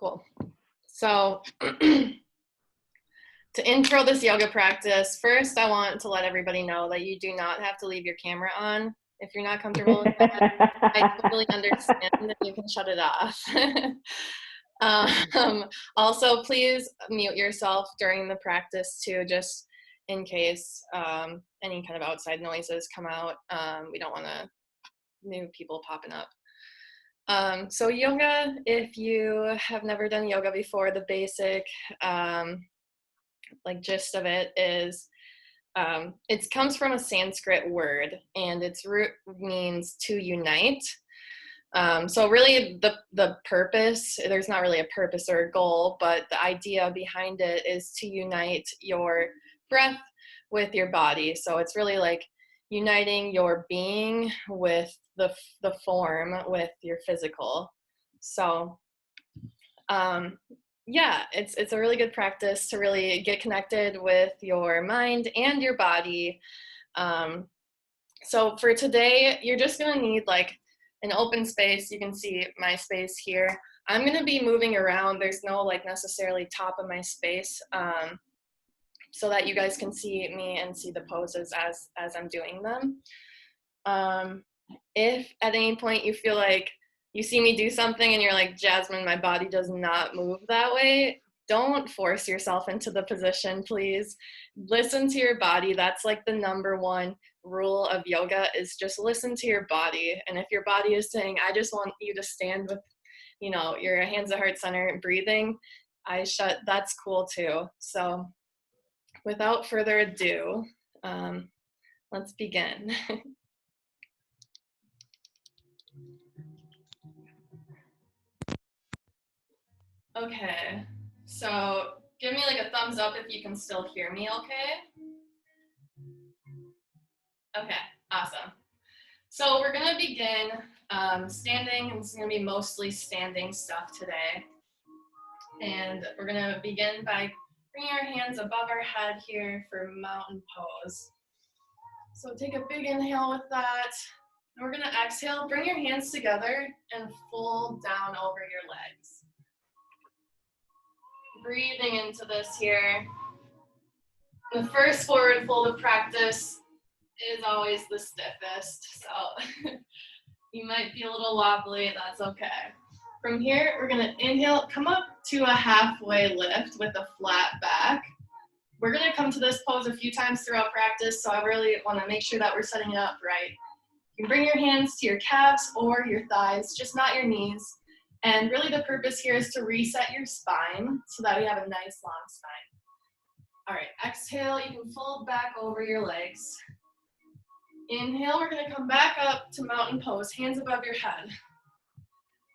Cool. So to intro this yoga practice, first I want to let everybody know that you do not have to leave your camera on. If you're not comfortable with that, I totally understand that you can shut it off. Also, please mute yourself during the practice too, just in case any kind of outside noises come out. We don't want new people popping up. So yoga, if you have never done yoga before, the basic gist of it is it comes from a Sanskrit word, and its root means to unite. So really the purpose, there's not really a purpose or a goal, but the idea behind it is to unite your breath with your body. So it's really like uniting your being with the form, with your physical. So yeah, it's a really good practice to really get connected with your mind and your body. So for today, you're just gonna need like an open space. You can see my space here. I'm gonna be moving around. There's no like necessarily top of my space, so that you guys can see me and see the poses as I'm doing them. If at any point you feel like you see me do something and you're like, Jasmine, my body does not move that way, don't force yourself into the position, please. Listen to your body. That's like the number one rule of yoga, is just listen to your body. And if your body is saying, I just want you to stand with, your hands at heart center, breathing, that's cool too. So without further ado, let's begin. Okay, so give me like a thumbs up if you can still hear me, okay? Okay, awesome. So we're gonna begin standing, and this is gonna be mostly standing stuff today. And we're gonna begin by bringing our hands above our head here for mountain pose. So take a big inhale with that. And we're gonna exhale, bring your hands together and fold down over your legs. Breathing into this here. The first forward fold of practice is always the stiffest, so you might be a little wobbly, that's okay. From here, we're gonna inhale, come up to a halfway lift with a flat back. We're gonna come to this pose a few times throughout practice, so I really wanna make sure that we're setting it up right. You can bring your hands to your calves or your thighs, just not your knees. And really the purpose here is to reset your spine so that we have a nice long spine. All right, exhale, you can fold back over your legs. Inhale, we're gonna come back up to mountain pose, hands above your head.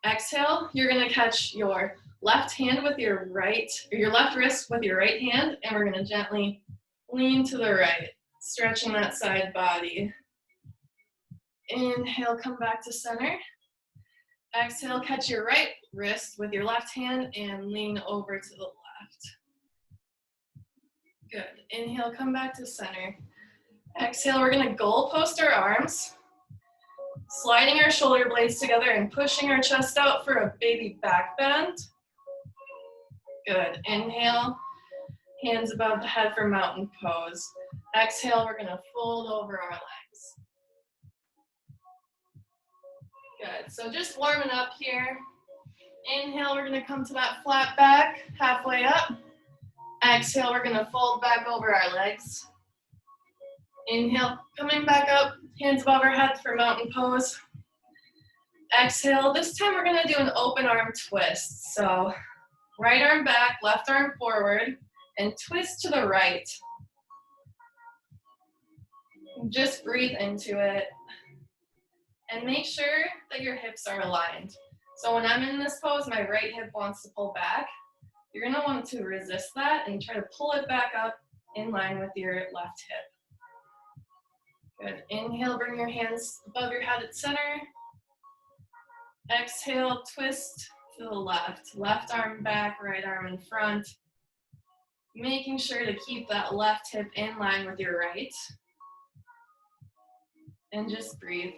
Exhale, you're gonna catch your left hand with your right, or your left wrist with your right hand, and we're gonna gently lean to the right, stretching that side body. Inhale, come back to center. Exhale, catch your right wrist with your left hand and lean over to the left. Good. Inhale, come back to center. Exhale, we're gonna goal post our arms, sliding our shoulder blades together and pushing our chest out for a baby back bend. Good. Inhale, hands above the head for mountain pose. Exhale, we're gonna fold over our legs. Good, so just warming up here. Inhale, we're gonna come to that flat back, halfway up. Exhale, we're gonna fold back over our legs. Inhale, coming back up, hands above our head for mountain pose. Exhale, this time we're gonna do an open arm twist. So right arm back, left arm forward, and twist to the right. Just breathe into it. And make sure that your hips are aligned. So when I'm in this pose, my right hip wants to pull back. You're gonna want to resist that and try to pull it back up in line with your left hip. Good. Inhale, bring your hands above your head at center. Exhale, twist to the left. Left arm back, right arm in front. Making sure to keep that left hip in line with your right. And just breathe.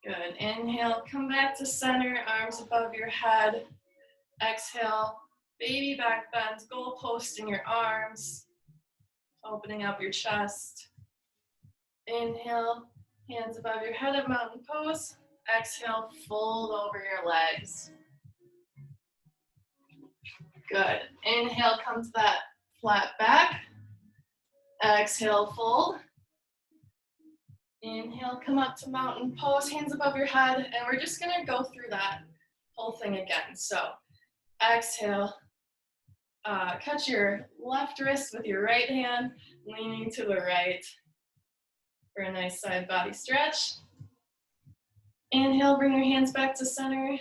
Good. Inhale, come back to center, arms above your head. Exhale, baby back bend, goalpost in your arms, opening up your chest. Inhale, hands above your head at mountain pose. Exhale, fold over your legs. Good. Inhale, come to that flat back. Exhale, fold. Inhale, come up to mountain pose, hands above your head, and we're just gonna go through that whole thing again. So, exhale, catch your left wrist with your right hand, leaning to the right for a nice side body stretch. Inhale, bring your hands back to center.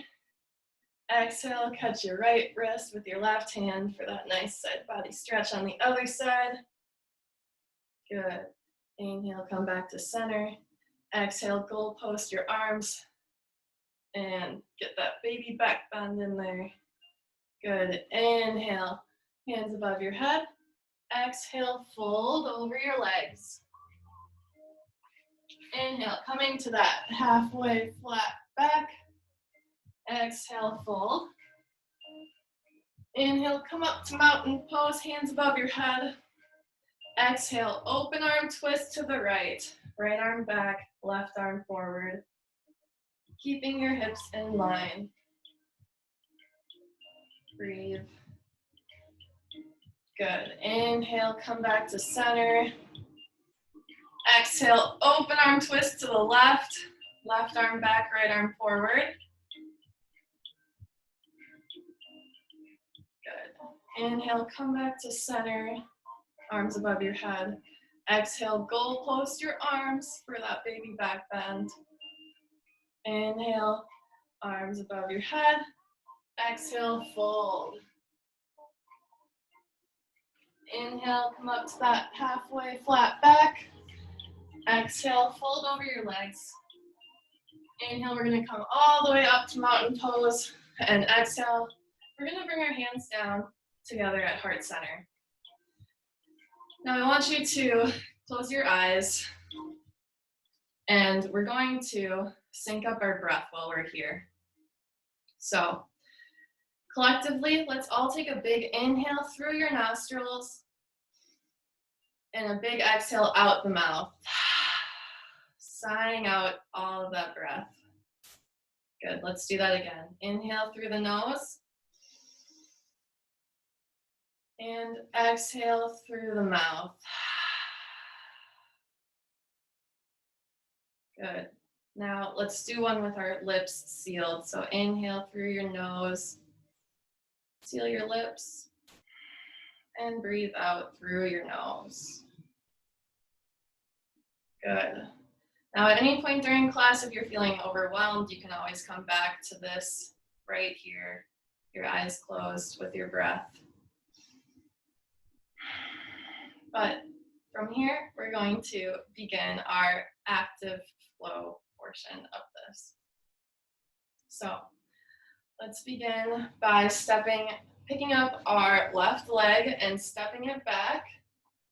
Exhale, catch your right wrist with your left hand for that nice side body stretch on the other side. Good. Inhale, come back to center. Exhale, goalpost your arms and get that baby back bend in there. Good. Inhale, hands above your head. Exhale, fold over your legs. Inhale, coming to that halfway flat back. Exhale, fold. Inhale, come up to mountain pose, hands above your head. Exhale, open arm twist to the right. Right arm back, left arm forward. Keeping your hips in line. Breathe. Good. Inhale, come back to center. Exhale, open arm twist to the left. Left arm back, right arm forward. Good. Inhale, come back to center. Arms above your head. Exhale, goalpost your arms for that baby back bend. Inhale, arms above your head. Exhale, fold. Inhale, come up to that halfway flat back. Exhale, fold over your legs. Inhale, we're gonna come all the way up to mountain pose. And exhale, we're gonna bring our hands down together at heart center. Now I want you to close your eyes and we're going to sync up our breath while we're here. So collectively, let's all take a big inhale through your nostrils and a big exhale out the mouth. Sighing out all of that breath. Good, let's do that again. Inhale through the nose. And exhale through the mouth. Good. Now let's do one with our lips sealed. So inhale through your nose. Seal your lips. And breathe out through your nose. Good. Now at any point during class, if you're feeling overwhelmed, you can always come back to this right here. Your eyes closed with your breath. But from here, we're going to begin our active flow portion of this. So let's begin by picking up our left leg and stepping it back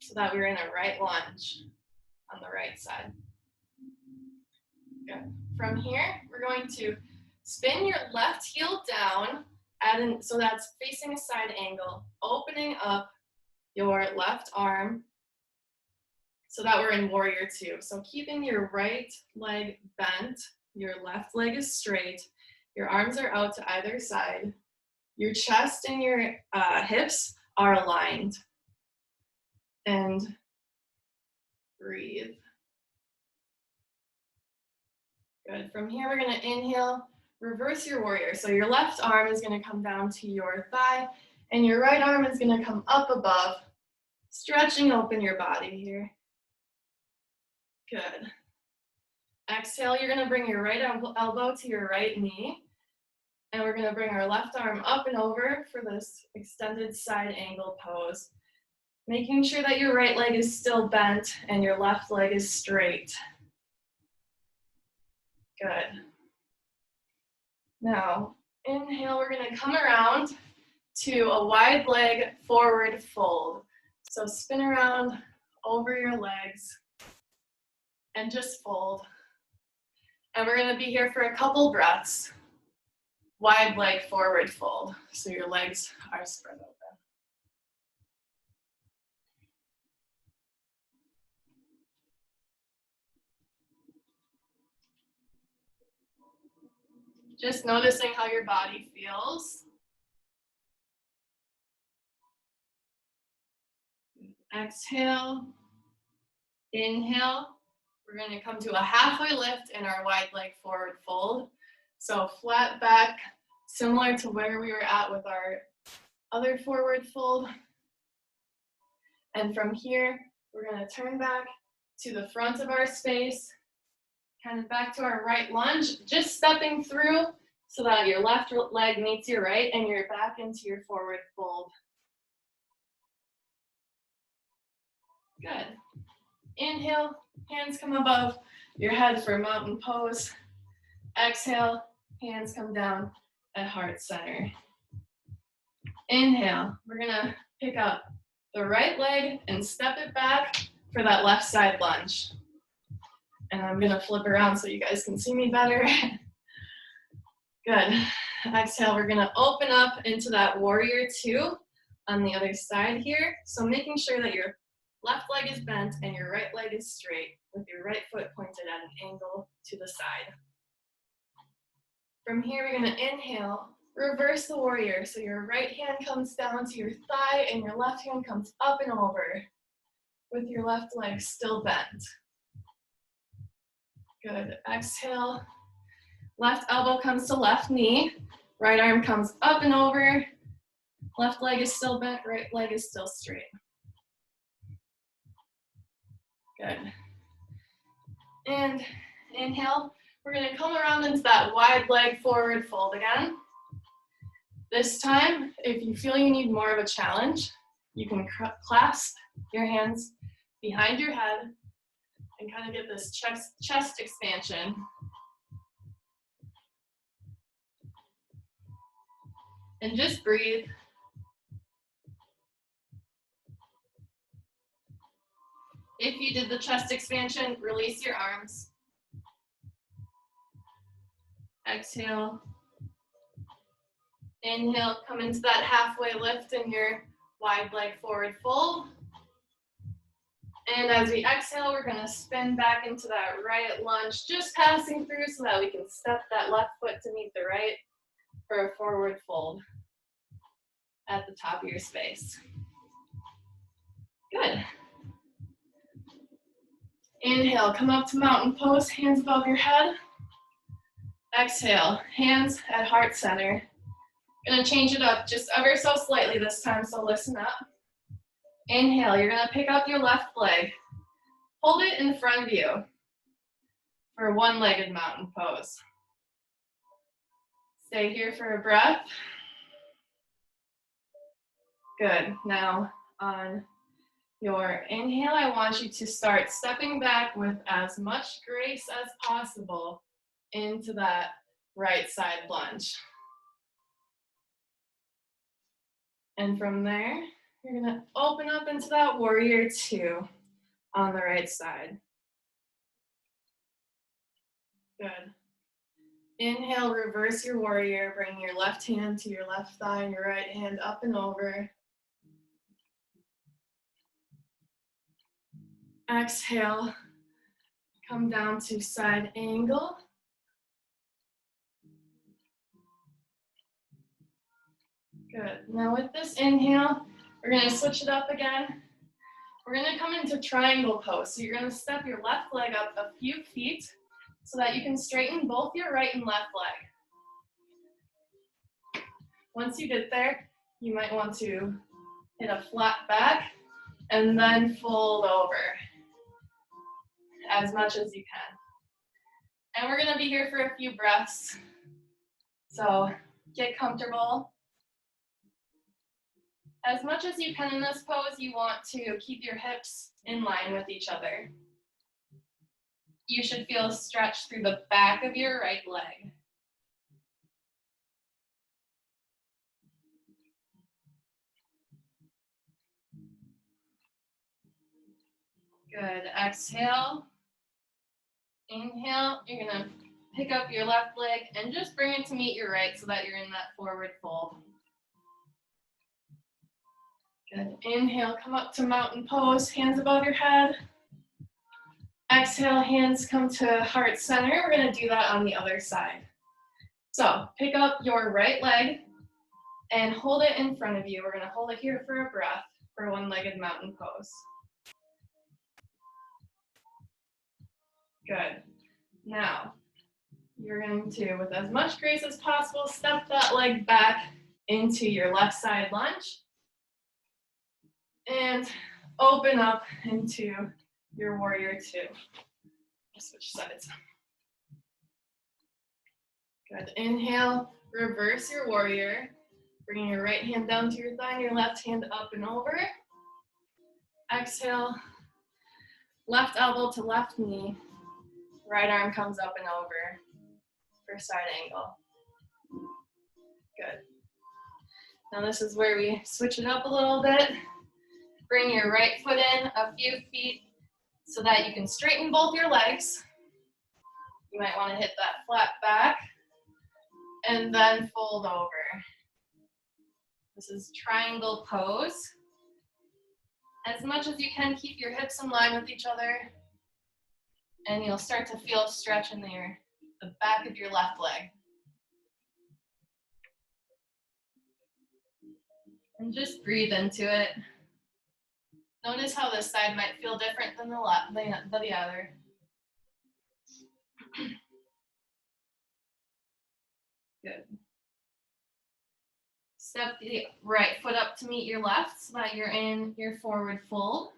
so that we're in a right lunge on the right side. Good. From here, we're going to spin your left heel down, so that's facing a side angle, opening up your left arm so that we're in warrior two. So keeping your right leg bent, your left leg is straight, your arms are out to either side, your chest and your hips are aligned. And breathe. Good. From here, we're going to inhale, reverse your warrior. So your left arm is going to come down to your thigh, and your right arm is going to come up above, stretching open your body here. Good. Exhale, you're going to bring your right elbow to your right knee, and we're going to bring our left arm up and over for this extended side angle pose, making sure that your right leg is still bent and your left leg is straight. Good. Now, inhale, we're going to come around to a wide leg forward fold. So spin around over your legs and just fold. And we're gonna be here for a couple breaths. Wide leg forward fold, so your legs are spread open. Just noticing how your body feels. Exhale, inhale. We're going to come to a halfway lift in our wide leg forward fold. So flat back, similar to where we were at with our other forward fold. And from here, we're going to turn back to the front of our space, kind of back to our right lunge, just stepping through so that your left leg meets your right and you're back into your forward fold. Good. Inhale, hands come above your head for mountain pose. Exhale, hands come down at heart center. Inhale, we're gonna pick up the right leg and step it back for that left side lunge. And I'm gonna flip around so you guys can see me better. Good. Exhale, we're gonna open up into that warrior two on the other side here. So making sure that your left leg is bent and your right leg is straight with your right foot pointed at an angle to the side. From here, we're gonna inhale, reverse the warrior. So your right hand comes down to your thigh and your left hand comes up and over with your left leg still bent. Good. Exhale. Left elbow comes to left knee. Right arm comes up and over. Left leg is still bent, right leg is still straight. Good. And inhale. We're going to come around into that wide leg forward fold again. This time, if you feel you need more of a challenge, you can clasp your hands behind your head and kind of get this chest expansion. And just breathe. If you did the chest expansion, release your arms. Exhale. Inhale, come into that halfway lift in your wide leg forward fold. And as we exhale, we're gonna spin back into that right lunge, just passing through so that we can step that left foot to meet the right for a forward fold at the top of your space. Good. Inhale, come up to mountain pose, hands above your head. Exhale, hands at heart center. Gonna change it up just ever so slightly this time, so listen up. Inhale, you're gonna pick up your left leg. Hold it in front of you for one-legged mountain pose. Stay here for a breath. Good. Now on your inhale, I want you to start stepping back with as much grace as possible into that right side lunge. And from there, you're gonna open up into that warrior two on the right side. Good. Inhale, reverse your warrior. Bring your left hand to your left thigh and your right hand up and over. Exhale, come down to side angle. Good. Now with this inhale, we're going to switch it up again. We're going to come into triangle pose. So you're going to step your left leg up a few feet so that you can straighten both your right and left leg. Once you get there, you might want to hit a flat back and then fold over as much as you can. And we're going to be here for a few breaths. So get comfortable. As much as you can in this pose, you want to keep your hips in line with each other. You should feel a stretch through the back of your right leg. Good. Exhale. Inhale. You're going to pick up your left leg and just bring it to meet your right so that you're in that forward fold. Good. Inhale, come up to mountain pose, hands above your head. Exhale, hands come to heart center. We're going to do that on the other side. So pick up your right leg and hold it in front of you. We're going to hold it here for a breath for one-legged mountain pose. Good. Now, you're going to, with as much grace as possible, step that leg back into your left side lunge and open up into your warrior two. Switch sides. Good. Inhale, reverse your warrior. Bringing your right hand down to your thigh and your left hand up and over. Exhale, left elbow to left knee. Right arm comes up and over for side angle. Good. Now this is where we switch it up a little bit. Bring your right foot in a few feet so that you can straighten both your legs. You might want to hit that flat back and then fold over. This is triangle pose. As much as you can, keep your hips in line with each other, and you'll start to feel a stretch in the back of your left leg. And just breathe into it. Notice how this side might feel different than the other. Good. Step the right foot up to meet your left so that you're in your forward fold.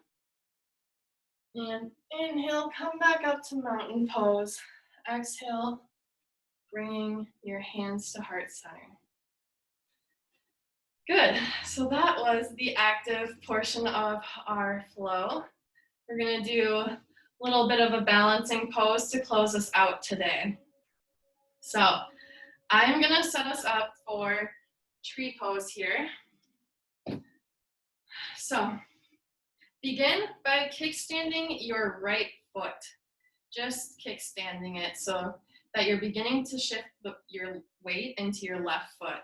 And inhale, come back up to mountain pose. Exhale, bringing your hands to heart center. Good, so that was the active portion of our flow. We're gonna do a little bit of a balancing pose to close us out today. So I'm gonna set us up for tree pose here. So begin by kickstanding your right foot. Just kickstanding it so that you're beginning to shift your weight into your left foot.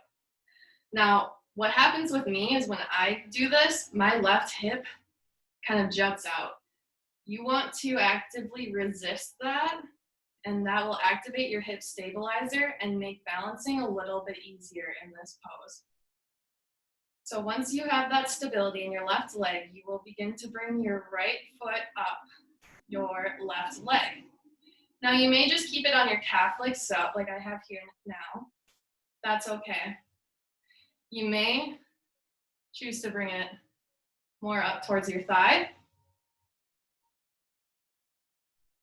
Now, what happens with me is when I do this, my left hip kind of juts out. You want to actively resist that, and that will activate your hip stabilizer and make balancing a little bit easier in this pose. So once you have that stability in your left leg, you will begin to bring your right foot up your left leg. Now you may just keep it on your calf like so, like I have here now. That's okay. You may choose to bring it more up towards your thigh.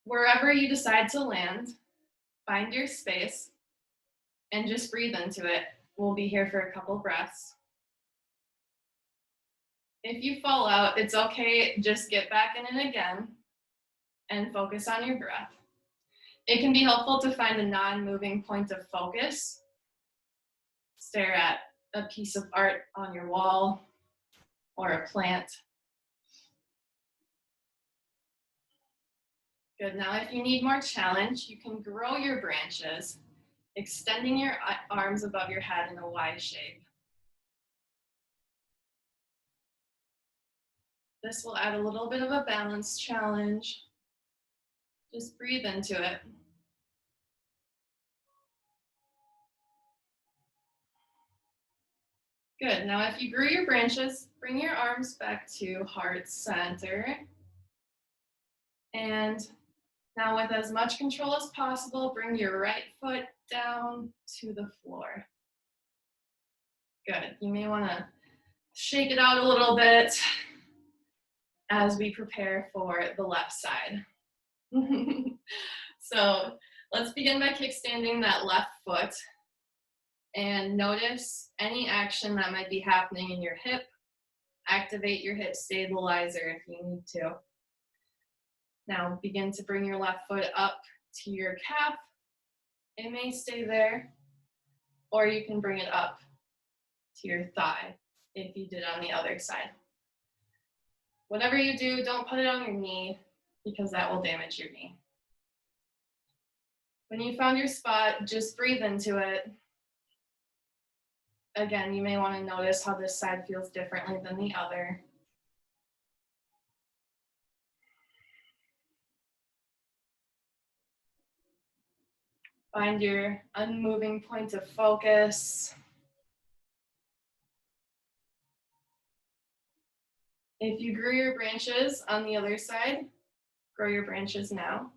Wherever you decide to land, find your space and just breathe into it. We'll be here for a couple breaths. If you fall out, it's okay, just get back in it again and focus on your breath. It can be helpful to find a non-moving point of focus. Stare at a piece of art on your wall or a plant. Good, now if you need more challenge, you can grow your branches, extending your arms above your head in a Y shape. This will add a little bit of a balance challenge. Just breathe into it. Good, now if you grew your branches, bring your arms back to heart center. And now with as much control as possible, bring your right foot down to the floor. Good, you may wanna shake it out a little bit as we prepare for the left side. So let's begin by kickstanding that left foot and notice any action that might be happening in your hip. Activate your hip stabilizer if you need to. Now begin to bring your left foot up to your calf. It may stay there, or you can bring it up to your thigh if you did on the other side. Whatever you do, don't put it on your knee because that will damage your knee. When you found your spot, just breathe into it. Again, you may want to notice how this side feels differently than the other. Find your unmoving point of focus. If you grew your branches on the other side, grow your branches now.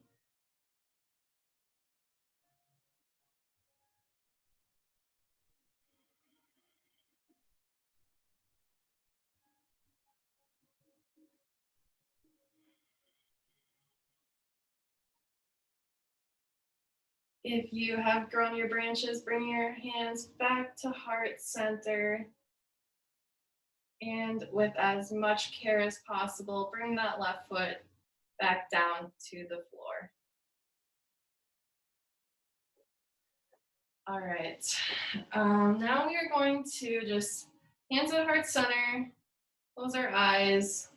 If you have grown your branches, bring your hands back to heart center. And with as much care as possible, bring that left foot back down to the floor. All right. Now we are going to just hands at heart center, close our eyes,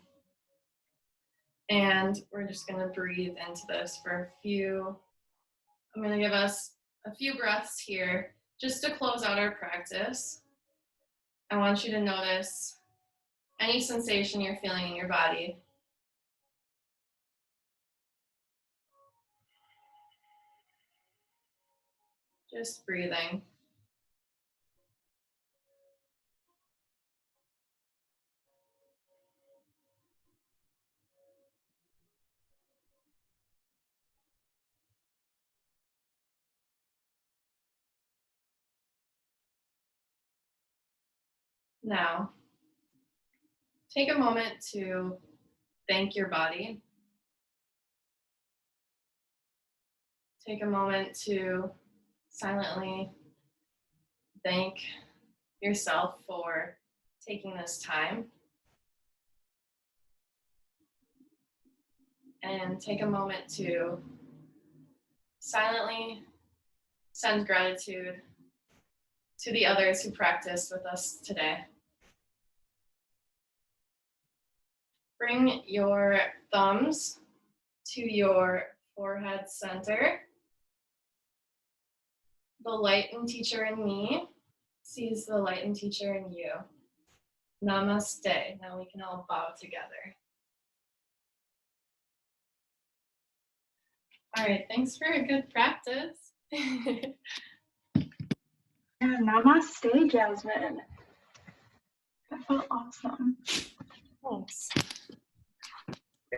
and we're just going to breathe into this for I'm going to give us a few breaths here just to close out our practice. I want you to notice any sensation you're feeling in your body. Just breathing. Now, take a moment to thank your body. Take a moment to silently thank yourself for taking this time. And take a moment to silently send gratitude to the others who practiced with us today. Bring your thumbs to your forehead center. The light and teacher in me sees the light and teacher in you. Namaste. Now we can all bow together. All right, thanks for a good practice. Yeah, namaste, Jasmine. That felt awesome. Thanks.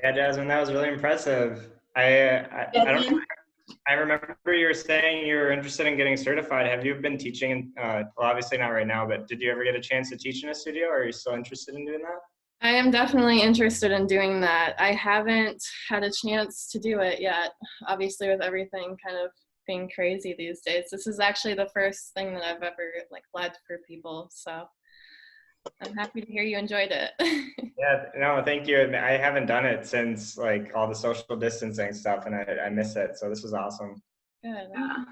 Yeah, Jasmine, that was really impressive. I don't know. I remember you were saying you were interested in getting certified. Have you been teaching? Well, obviously not right now, but did you ever get a chance to teach in a studio, or are you still interested in doing that? I am definitely interested in doing that. I haven't had a chance to do it yet, obviously with everything kind of being crazy these days. This is actually the first thing that I've ever led for people, so I'm happy to hear you enjoyed it. Yeah, no, thank you. I haven't done it since all the social distancing stuff, and I miss it. So this was awesome. Good. Yeah.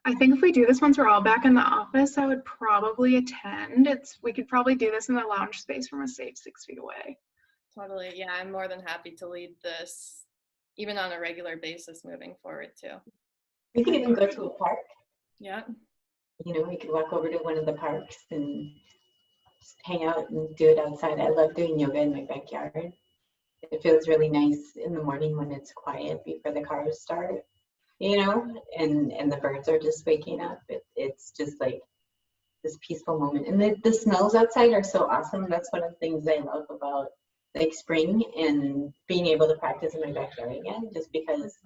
I think if we do this once we're all back in the office, I would probably attend. We could probably do this in the lounge space from a safe 6 feet away. Totally. Yeah, I'm more than happy to lead this, even on a regular basis moving forward too. We could even go to a park. Yeah. You know, we could walk over to one of the parks and just hang out and do it outside. I love doing yoga in my backyard. It feels really nice in the morning when it's quiet before the cars start, you know, and the birds are just waking up. It's just like this peaceful moment. And the smells outside are so awesome. That's one of the things I love about spring and being able to practice in my backyard again, just because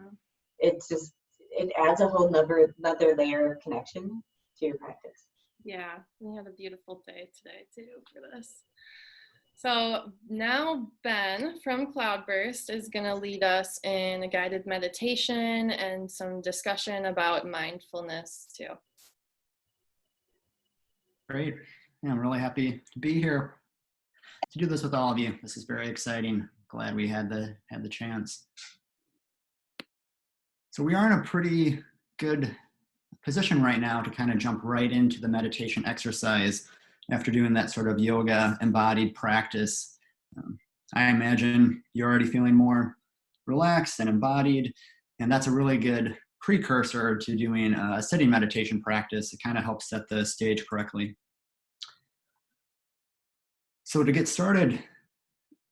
it adds a whole another layer of connection to your practice. Yeah, we had a beautiful day today too for this. So now Ben from Cloudburst is going to lead us in a guided meditation and some discussion about mindfulness too. Great. Yeah, I'm really happy to be here to do this with all of you. This is very exciting. Glad we had the chance. So we are in a pretty good position right now to kind of jump right into the meditation exercise after doing that sort of yoga embodied practice. I imagine you're already feeling more relaxed and embodied, and that's a really good precursor to doing a sitting meditation practice. It kind of helps set the stage correctly. So to get started,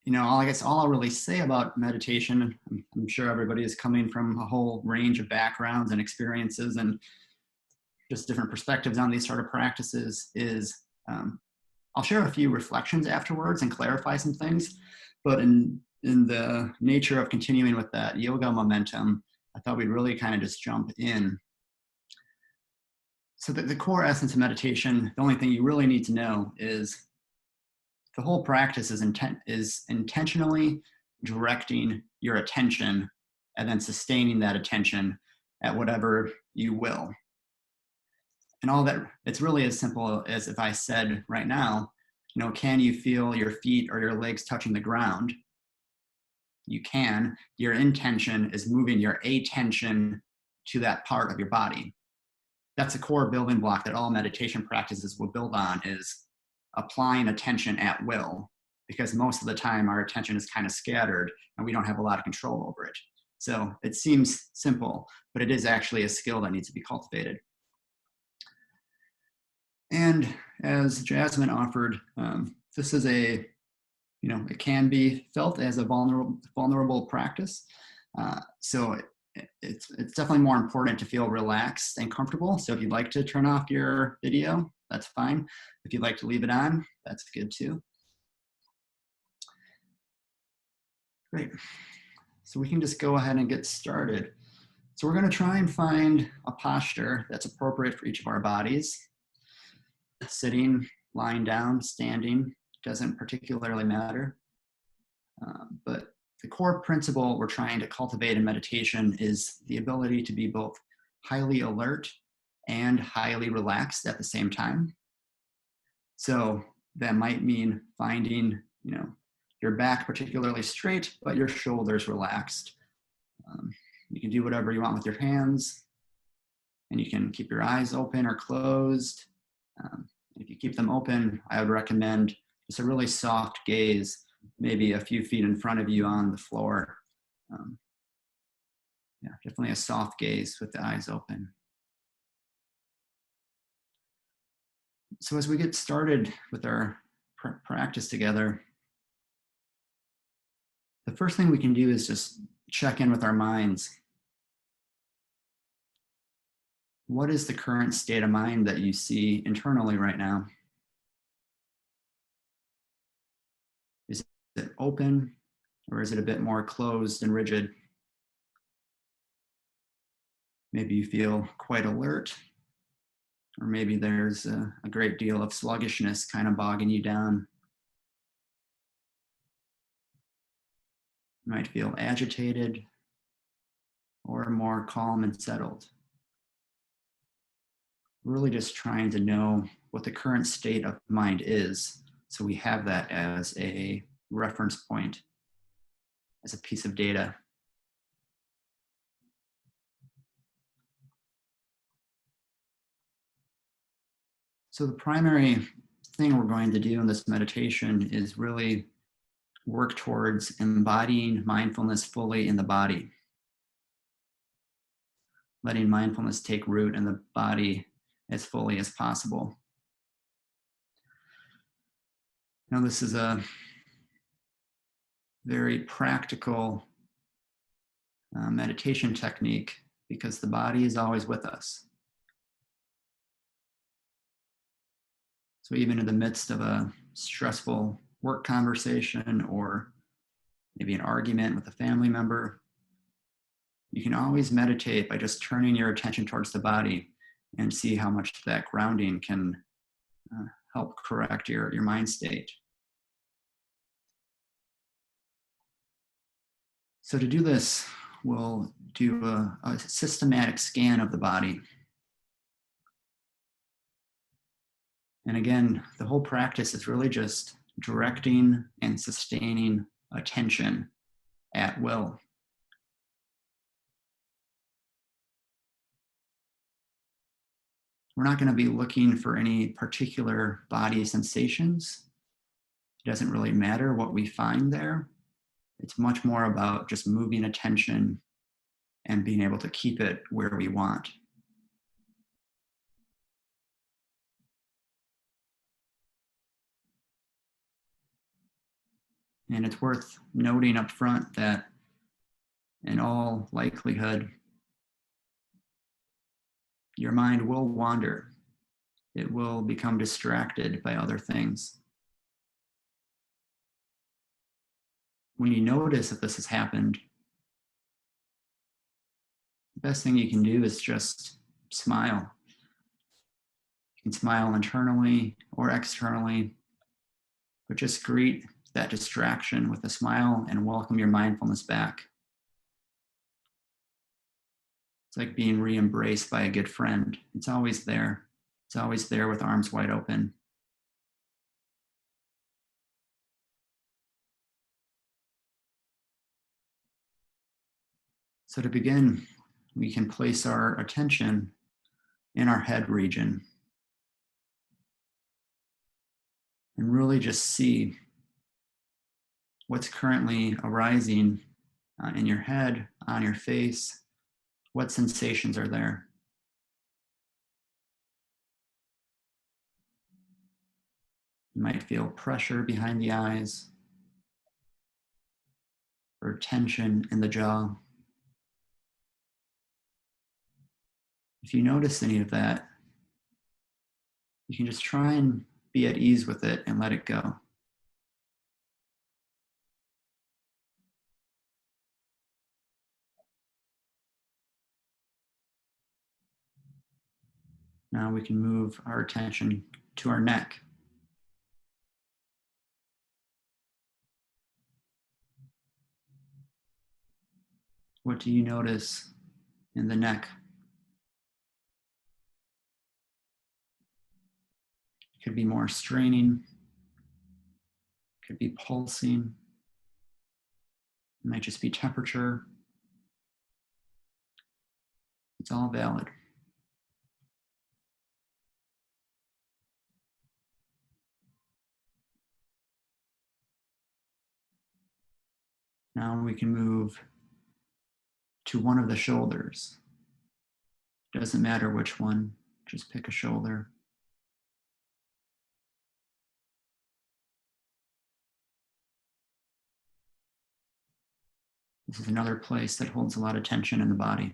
I guess all I'll really say about meditation, I'm sure everybody is coming from a whole range of backgrounds and experiences and just different perspectives on these sort of practices, is I'll share a few reflections afterwards and clarify some things. But in the nature of continuing with that yoga momentum, I thought we'd really kind of just jump in. So the core essence of meditation, the only thing you really need to know is the whole practice is intentionally directing your attention and then sustaining that attention at whatever you will. And all that, it's really as simple as if I said right now, can you feel your feet or your legs touching the ground? You can. Your intention is moving your attention to that part of your body. That's a core building block that all meditation practices will build on, is applying attention at will, because most of the time our attention is kind of scattered and we don't have a lot of control over it. So it seems simple, but it is actually a skill that needs to be cultivated. And as Jasmine offered, this is it can be felt as a vulnerable practice. So it's definitely more important to feel relaxed and comfortable. So if you'd like to turn off your video, that's fine. If you'd like to leave it on, that's good too. Great. So we can just go ahead and get started. So we're going to try and find a posture that's appropriate for each of our bodies. Sitting, lying down, standing, doesn't particularly matter. But the core principle we're trying to cultivate in meditation is the ability to be both highly alert and highly relaxed at the same time. So that might mean finding, your back particularly straight, but your shoulders relaxed. You can do whatever you want with your hands, and you can keep your eyes open or closed. If you keep them open, I would recommend just a really soft gaze, maybe a few feet in front of you on the floor. Definitely a soft gaze with the eyes open. So as we get started with our practice together, the first thing we can do is just check in with our minds. What is the current state of mind that you see internally right now? Is it open, or is it a bit more closed and rigid? Maybe you feel quite alert, or maybe there's a great deal of sluggishness kind of bogging you down. You might feel agitated or more calm and settled. Really just trying to know what the current state of mind is, so we have that as a reference point, as a piece of data. So the primary thing we're going to do in this meditation is really work towards embodying mindfulness fully in the body. Letting mindfulness take root in the body as fully as possible. Now, this is a very practical meditation technique, because the body is always with us. So even in the midst of a stressful work conversation or maybe an argument with a family member, you can always meditate by just turning your attention towards the body and see how much that grounding can help correct your mind state. So to do this, we'll do a systematic scan of the body. And again, the whole practice is really just directing and sustaining attention at will. We're not going to be looking for any particular body sensations. It doesn't really matter what we find there. It's much more about just moving attention and being able to keep it where we want. And it's worth noting up front that in all likelihood, your mind will wander. It will become distracted by other things. When you notice that this has happened, the best thing you can do is just smile. You can smile internally or externally, but just greet that distraction with a smile and welcome your mindfulness back. It's like being re-embraced by a good friend. It's always there. It's always there with arms wide open. So to begin, we can place our attention in our head region and really just see what's currently arising in your head, on your face, what sensations are there. You might feel pressure behind the eyes or tension in the jaw. If you notice any of that, you can just try and be at ease with it and let it go. Now we can move our attention to our neck. What do you notice in the neck? It could be more straining, it could be pulsing, it might just be temperature. It's all valid. Now we can move to one of the shoulders. Doesn't matter which one, just pick a shoulder. This is another place that holds a lot of tension in the body.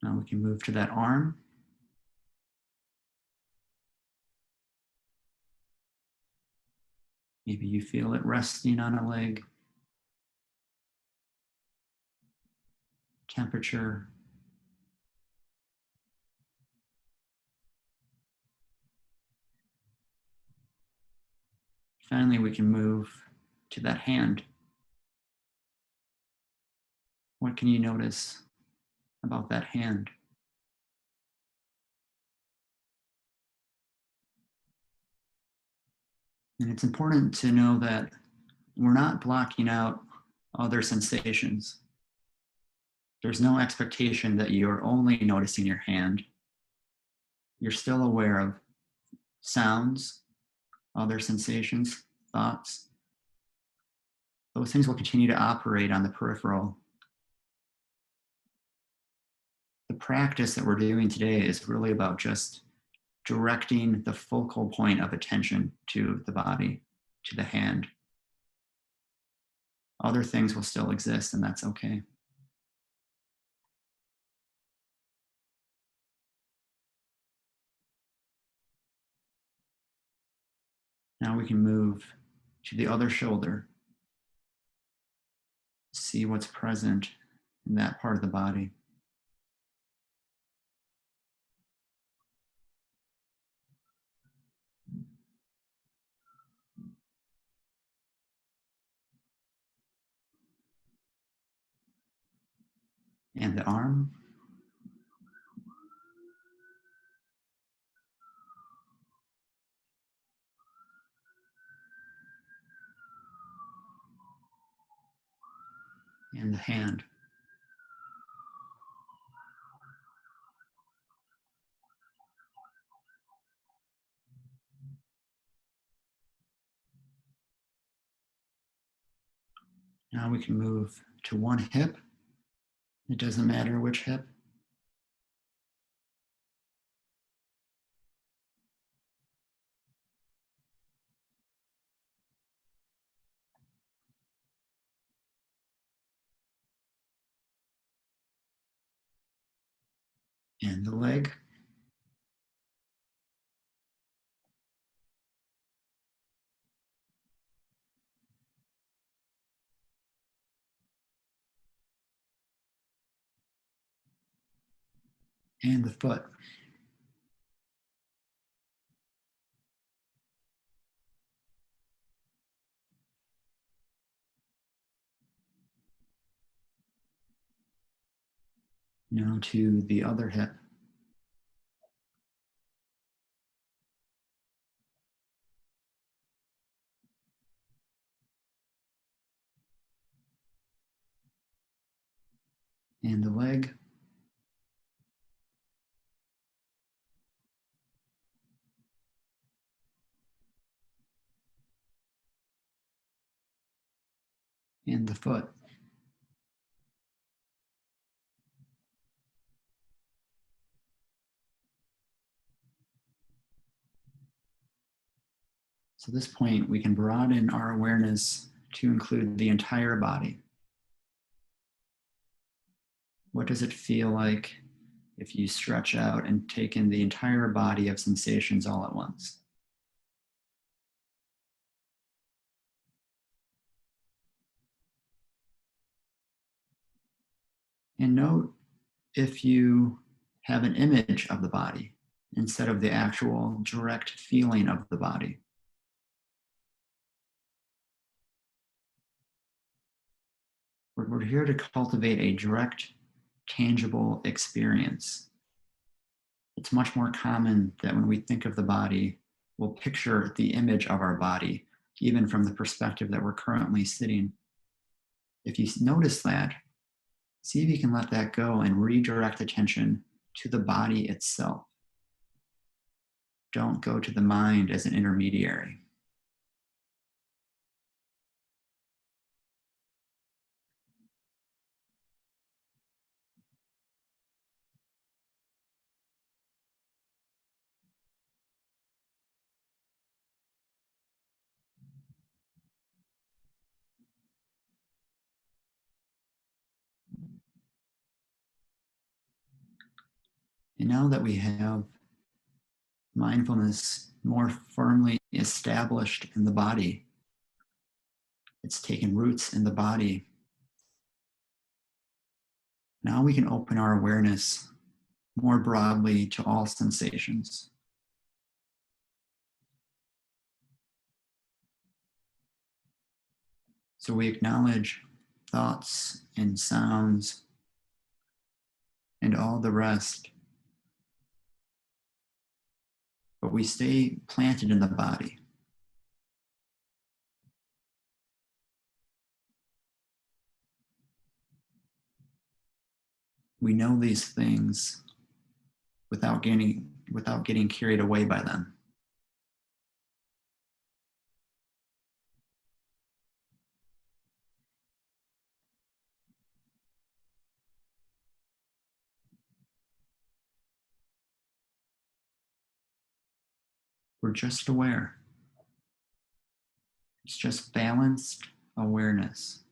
Now we can move to that arm. Maybe you feel it resting on a leg. Temperature. Finally, we can move to that hand. What can you notice about that hand? And it's important to know that we're not blocking out other sensations. There's no expectation that you're only noticing your hand. You're still aware of sounds, other sensations, thoughts. Those things will continue to operate on the peripheral. The practice that we're doing today is really about just directing the focal point of attention to the body, to the hand. Other things will still exist, and that's okay. Now we can move to the other shoulder. See what's present in that part of the body. And the arm. And the hand. Now we can move to one hip. It doesn't matter which hip. And the leg. And the foot. Now to the other hip. And the leg. And the foot. So at this point, we can broaden our awareness to include the entire body. What does it feel like if you stretch out and take in the entire body of sensations all at once? And note if you have an image of the body instead of the actual direct feeling of the body. We're here to cultivate a direct, tangible experience. It's much more common that when we think of the body, we'll picture the image of our body, even from the perspective that we're currently sitting. If you notice that, see if you can let that go and redirect attention to the body itself. Don't go to the mind as an intermediary. And now that we have mindfulness more firmly established in the body, it's taken roots in the body. Now we can open our awareness more broadly to all sensations. So we acknowledge thoughts and sounds and all the rest, but we stay planted in the body. We know these things without getting carried away by them. We're just aware. It's just balanced awareness.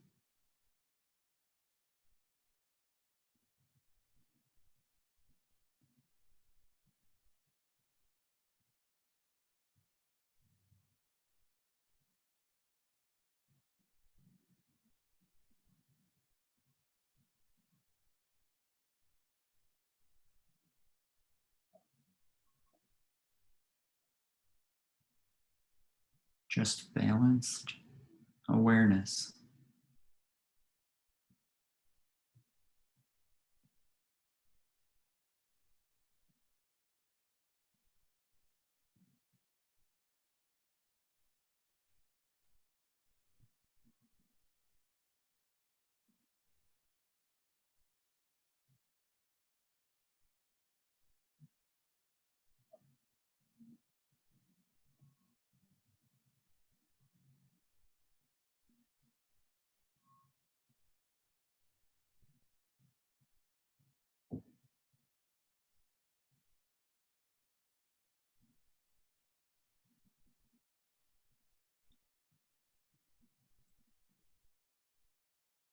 Just balanced awareness.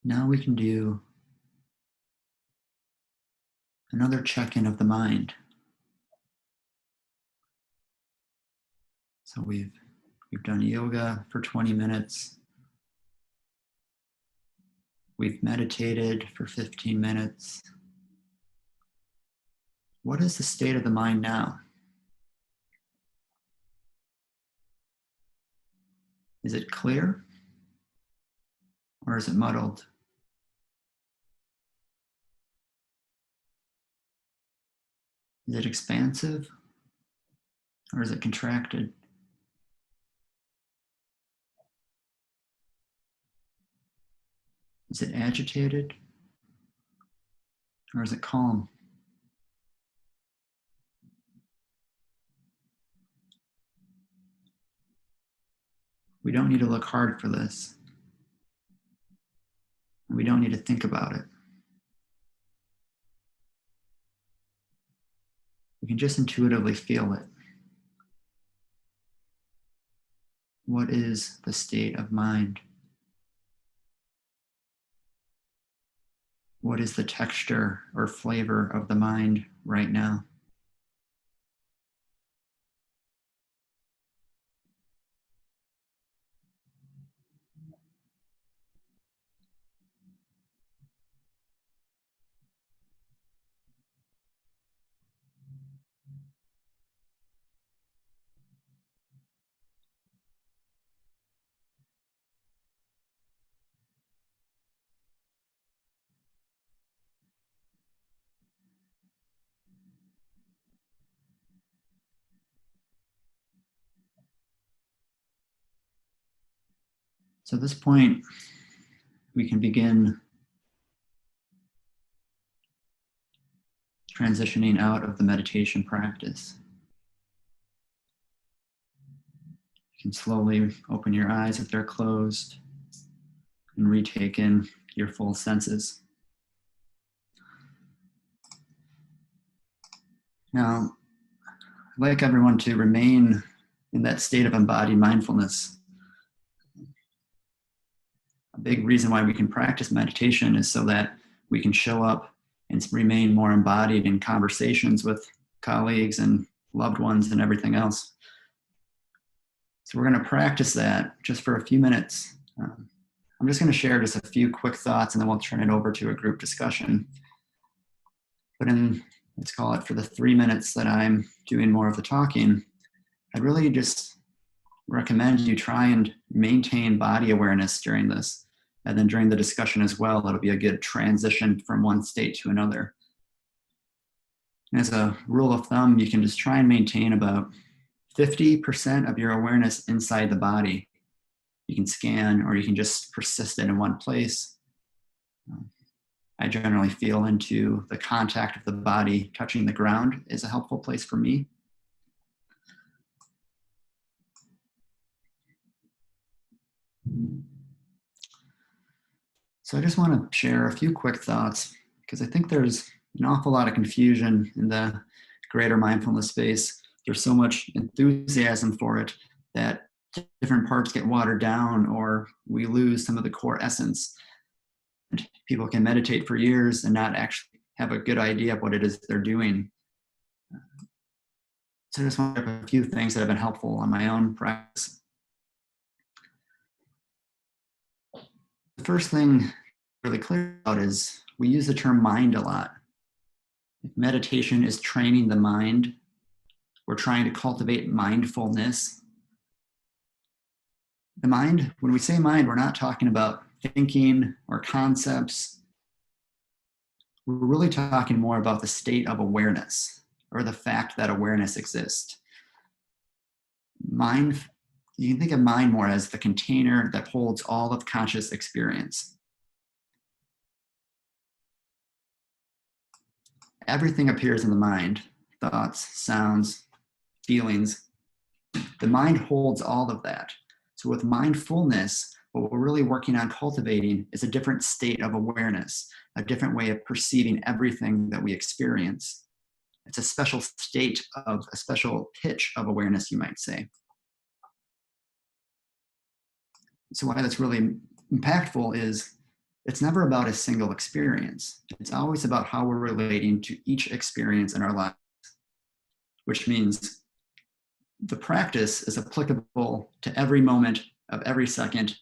Now we can do another check-in of the mind. So we've done yoga for 20 minutes. We've meditated for 15 minutes. What is the state of the mind now? Is it clear or is it muddled? Is it expansive or is it contracted? Is it agitated or is it calm? We don't need to look hard for this. We don't need to think about it. We can just intuitively feel it. What is the state of mind? What is the texture or flavor of the mind right now? So at this point, we can begin transitioning out of the meditation practice. You can slowly open your eyes if they're closed and retake in your full senses. Now, I'd like everyone to remain in that state of embodied mindfulness. A big reason why we can practice meditation is so that we can show up and remain more embodied in conversations with colleagues and loved ones and everything else. So we're going to practice that just for a few minutes. I'm just going to share just a few quick thoughts and then we'll turn it over to a group discussion. But let's call it for the 3 minutes that I'm doing more of the talking, I'd really just recommend you try and maintain body awareness during this. And then during the discussion as well, it'll be a good transition from one state to another. And as a rule of thumb, you can just try and maintain about 50% of your awareness inside the body. You can scan or you can just persist it in one place. I generally feel into the contact of the body touching the ground is a helpful place for me. So I just want to share a few quick thoughts because I think there's an awful lot of confusion in the greater mindfulness space. There's so much enthusiasm for it that different parts get watered down or we lose some of the core essence. And people can meditate for years and not actually have a good idea of what it is they're doing. So I just want to share a few things that have been helpful on my own practice. The first thing really clear about is we use the term mind a lot. If meditation is training the mind, we're trying to cultivate mindfulness. The mind, when we say mind, we're not talking about thinking or concepts. We're really talking more about the state of awareness or the fact that awareness exists. Mind, you can think of mind more as the container that holds all of conscious experience. Everything appears in the mind, thoughts, sounds, feelings. The mind holds all of that. So with mindfulness, what we're really working on cultivating is a different state of awareness, a different way of perceiving everything that we experience. It's a special state of, a special pitch of awareness, you might say. So why that's really impactful is it's never about a single experience. It's always about how we're relating to each experience in our lives, which means the practice is applicable to every moment of every second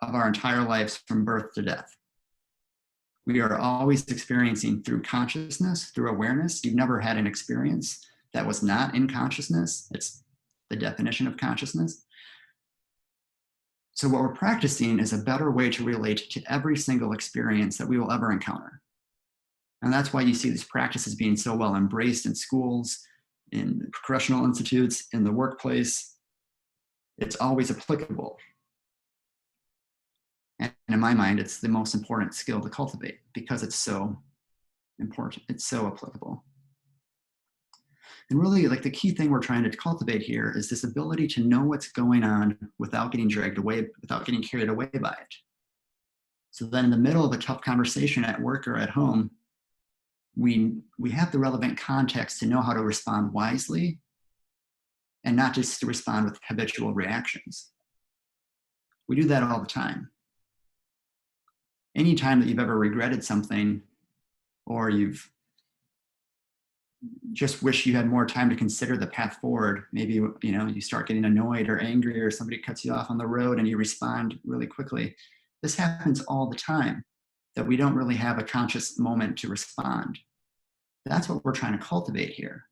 of our entire lives from birth to death. We are always experiencing through consciousness, through awareness. You've never had an experience that was not in consciousness. It's the definition of consciousness. So what we're practicing is a better way to relate to every single experience that we will ever encounter. And that's why you see these practices being so well embraced in schools, in professional institutes, in the workplace. It's always applicable. And in my mind, it's the most important skill to cultivate because it's so important. It's so applicable. And really, like, the key thing we're trying to cultivate here is this ability to know what's going on without getting dragged away, without getting carried away by it. So then in the middle of a tough conversation at work or at home, we have the relevant context to know how to respond wisely and not just to respond with habitual reactions. We do that all the time. Any time that you've ever regretted something, or you've just wish you had more time to consider the path forward, maybe you start getting annoyed or angry, or somebody cuts you off on the road and you respond really quickly. This happens all the time, that we don't really have a conscious moment to respond. That's what we're trying to cultivate here,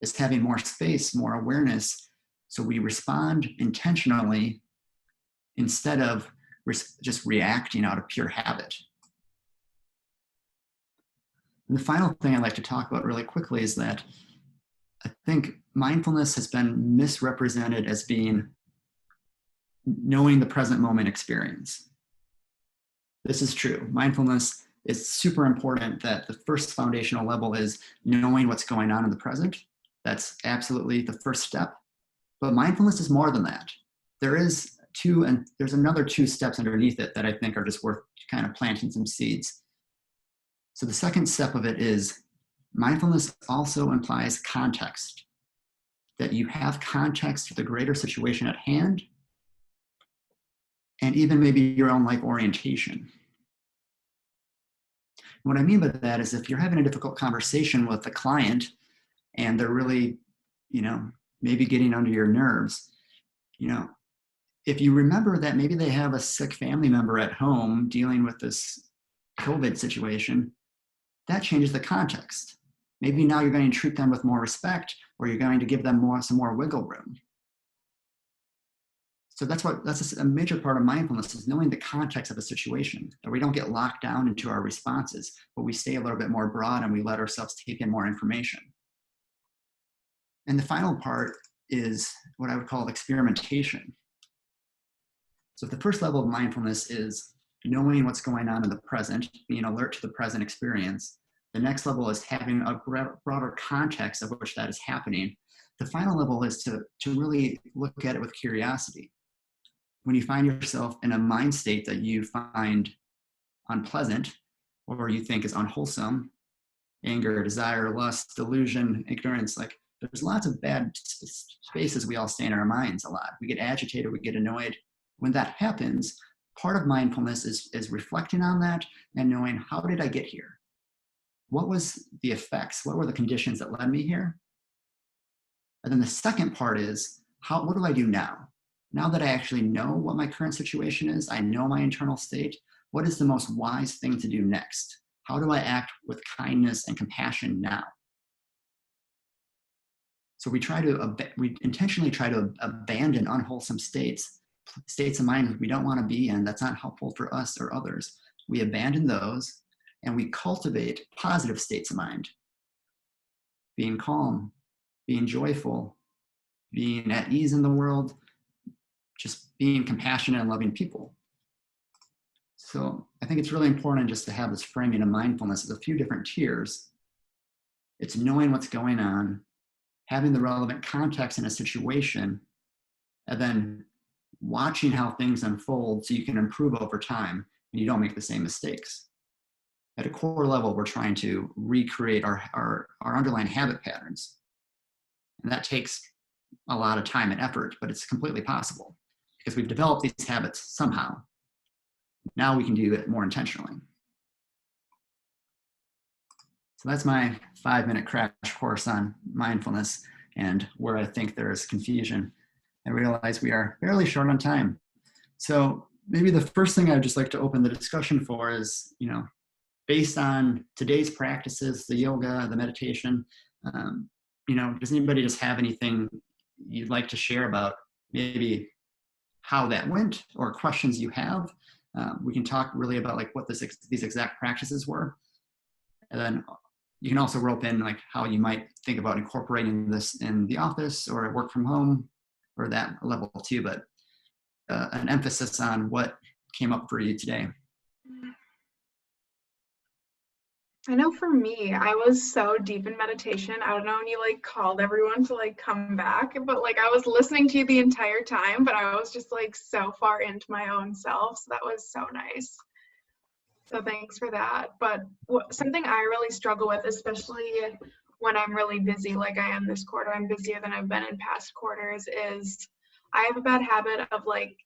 is having more space, more awareness, so we respond intentionally instead of just reacting out of pure habit. And the final thing I'd like to talk about really quickly is that I think mindfulness has been misrepresented as being knowing the present moment experience. This is true. Mindfulness is super important, that the first foundational level is knowing what's going on in the present. That's absolutely the first step. But mindfulness is more than that. There's another 2 steps underneath it that I think are just worth kind of planting some seeds. So the second step of it is mindfulness also implies context, that you have context for the greater situation at hand, and even maybe your own life orientation. What I mean by that is, if you're having a difficult conversation with a client and they're really, maybe getting under your nerves, if you remember that maybe they have a sick family member at home dealing with this COVID situation, that changes the context. Maybe now you're going to treat them with more respect, or you're going to give them some more wiggle room. So that's a major part of mindfulness, is knowing the context of a situation, that we don't get locked down into our responses, but we stay a little bit more broad and we let ourselves take in more information. And the final part is what I would call experimentation. So if the first level of mindfulness is knowing what's going on in the present, being alert to the present experience, the next level is having a broader context of which that is happening. The final level is to really look at it with curiosity. When you find yourself in a mind state that you find unpleasant, or you think is unwholesome, anger, desire, lust, delusion, ignorance, like, there's lots of bad spaces we all stay in our minds a lot. We get agitated, we get annoyed. When that happens, part of mindfulness is reflecting on that and knowing, how did I get here? What was the effects? What were the conditions that led me here? And then the second part is, what do I do now? Now that I actually know what my current situation is, I know my internal state, what is the most wise thing to do next? How do I act with kindness and compassion now? So we intentionally try to abandon unwholesome states of mind that we don't want to be in, that's not helpful for us or others. We abandon those and we cultivate positive states of mind. Being calm, being joyful, being at ease in the world, just being compassionate and loving people. So I think it's really important just to have this framing of mindfulness as a few different tiers. It's knowing what's going on, having the relevant context in a situation, and then watching how things unfold so you can improve over time and you don't make the same mistakes. At a core level, we're trying to recreate our underlying habit patterns. And that takes a lot of time and effort, but it's completely possible because we've developed these habits somehow. now we can do it more intentionally. So that's my 5-minute crash course on mindfulness and where I think there is confusion. I realize we are fairly short on time. So maybe the first thing I'd just like to open the discussion for is, based on today's practices, the yoga, the meditation, does anybody just have anything you'd like to share about maybe how that went or questions you have? We can talk really about like what these exact practices were. And then you can also rope in like how you might think about incorporating this in the office or work from home or that level too, but an emphasis on what came up for you today. I know for me, I was so deep in meditation. I don't know when you like called everyone to like come back, but like I was listening to you the entire time, but I was just like so far into my own self. So that was so nice. So thanks for that. But something I really struggle with, especially when I'm really busy, like I am this quarter, I'm busier than I've been in past quarters, is I have a bad habit of like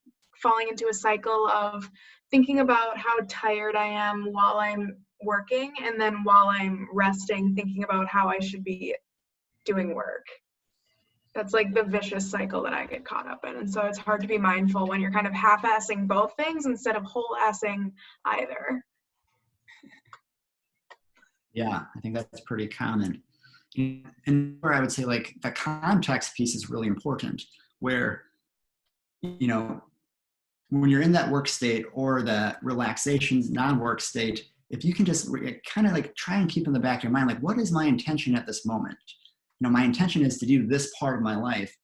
falling into a cycle of thinking about how tired I am while I'm working, and then while I'm resting, thinking about how I should be doing work. That's like the vicious cycle that I get caught up in. And so it's hard to be mindful when you're kind of half-assing both things instead of whole-assing either. Yeah, I think that's pretty common. And where I would say like the context piece is really important, where, when you're in that work state or that relaxation non-work state, if you can just kind of like try and keep in the back of your mind, like, what is my intention at this moment? My intention is to do this part of my life.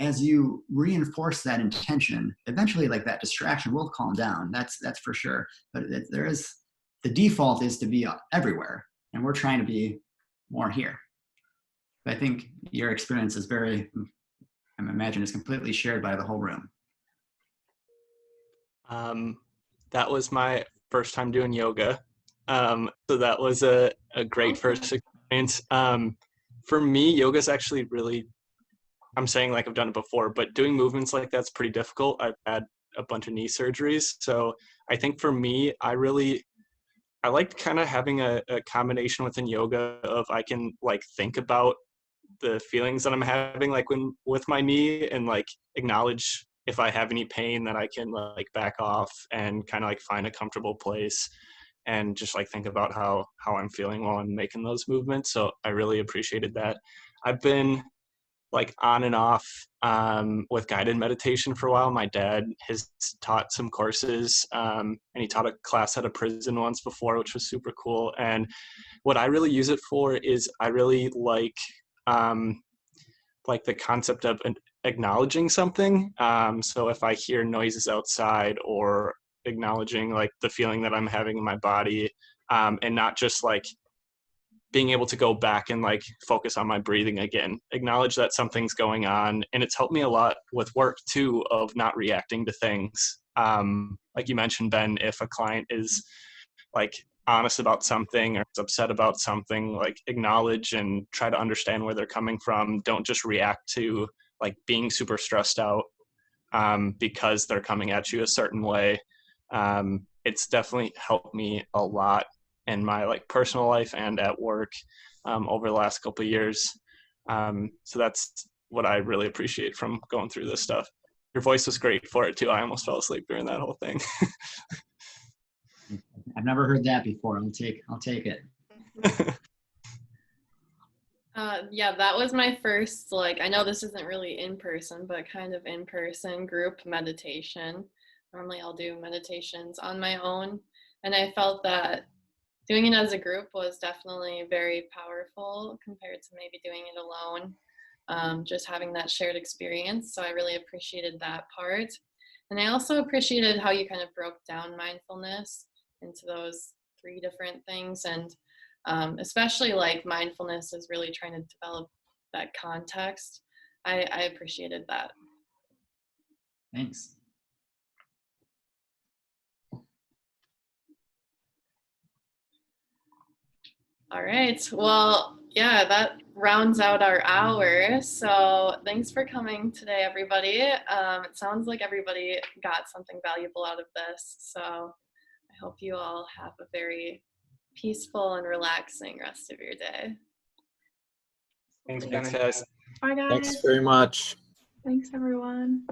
As you reinforce that intention, eventually like that distraction will calm down. That's for sure. But the default is to be everywhere. And we're trying to be more here. But I think your experience is I imagine is completely shared by the whole room. That was my first time doing yoga. So that was a great first experience. For me, yoga is actually really, I'm saying like I've done it before, but doing movements like that's pretty difficult. I've had a bunch of knee surgeries. So I think for me, I liked kind of having a combination within yoga of I can like think about the feelings that I'm having like with my knee and like acknowledge if I have any pain that I can like back off and kind of like find a comfortable place and just like think about how I'm feeling while I'm making those movements. So I really appreciated that. I've been like on and off with guided meditation for a while. My dad has taught some courses and he taught a class at a prison once before, which was super cool. And what I really use it for is I really like the concept of acknowledging something. So if I hear noises outside or acknowledging like the feeling that I'm having in my body and not just like being able to go back and like focus on my breathing again, acknowledge that something's going on. And it's helped me a lot with work too, of not reacting to things. Like you mentioned, Ben, if a client is like honest about something or is upset about something, like acknowledge and try to understand where they're coming from. Don't just react to like being super stressed out because they're coming at you a certain way. It's definitely helped me a lot in my like personal life and at work over the last couple of years. So that's what I really appreciate from going through this stuff. Your voice was great for it too. I almost fell asleep during that whole thing. I've never heard that before. I'll take it. Yeah, that was my first, like, I know this isn't really in person, but kind of in person group meditation. Normally I'll do meditations on my own. And I felt that doing it as a group was definitely very powerful compared to maybe doing it alone, just having that shared experience. So I really appreciated that part. And I also appreciated how you kind of broke down mindfulness into those 3 different things. And especially like mindfulness is really trying to develop that context. I appreciated that. Thanks. All right. Well, yeah, that rounds out our hour. So thanks for coming today, everybody. It sounds like everybody got something valuable out of this. So I hope you all have a very peaceful and relaxing rest of your day. Thanks, Thanks, Ben. guys. Bye, guys. Thanks very much. Thanks, everyone.